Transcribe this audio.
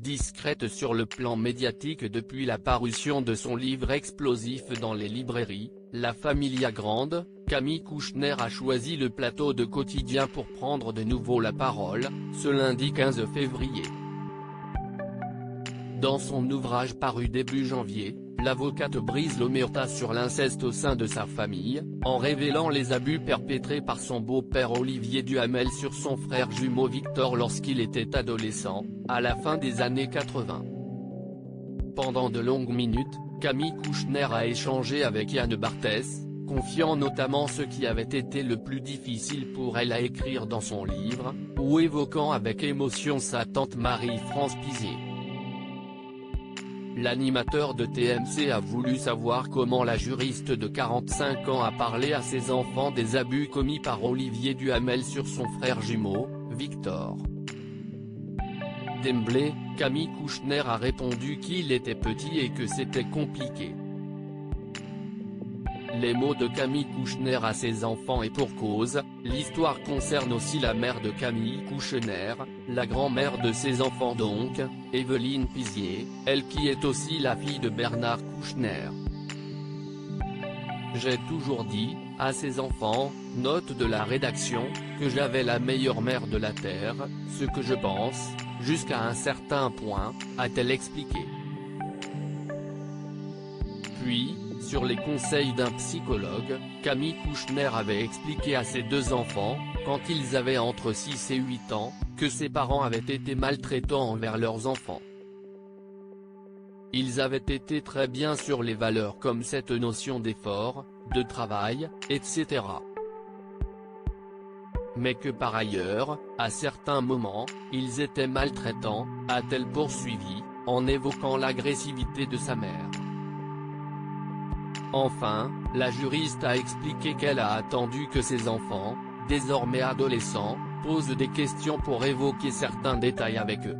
Discrète sur le plan médiatique depuis la parution de son livre explosif dans les librairies, La Familia Grande, Camille Kouchner a choisi le plateau de Quotidien pour prendre de nouveau la parole, ce lundi 15 février. Dans son ouvrage paru début janvier, l'avocate brise l'omerta sur l'inceste au sein de sa famille, en révélant les abus perpétrés par son beau-père Olivier Duhamel sur son frère jumeau Victor lorsqu'il était adolescent, à la fin des années 80. Pendant de longues minutes, Camille Kouchner a échangé avec Yann Barthès, confiant notamment ce qui avait été le plus difficile pour elle à écrire dans son livre, ou évoquant avec émotion sa tante Marie-France Pizier. L'animateur de TMC a voulu savoir comment la juriste de 45 ans a parlé à ses enfants des abus commis par Olivier Duhamel sur son frère jumeau, Victor. D'emblée, Camille Kouchner a répondu qu'il était petit et que c'était compliqué. Les mots de Camille Kouchner à ses enfants et pour cause, l'histoire concerne aussi la mère de Camille Kouchner, la grand-mère de ses enfants donc, Evelyne Pizier, elle qui est aussi la fille de Bernard Kouchner. J'ai toujours dit, à ses enfants, note de la rédaction, que j'avais la meilleure mère de la Terre, ce que je pense, jusqu'à un certain point, a-t-elle expliqué. Puis, sur les conseils d'un psychologue, Camille Kouchner avait expliqué à ses deux enfants, quand ils avaient entre 6 et 8 ans, que ses parents avaient été maltraitants envers leurs enfants. Ils avaient été très bien sur les valeurs comme cette notion d'effort, de travail, etc. Mais que par ailleurs, à certains moments, ils étaient maltraitants, a-t-elle poursuivi, en évoquant l'agressivité de sa mère. Enfin, la juriste a expliqué qu'elle a attendu que ses enfants, désormais adolescents, posent des questions pour évoquer certains détails avec eux.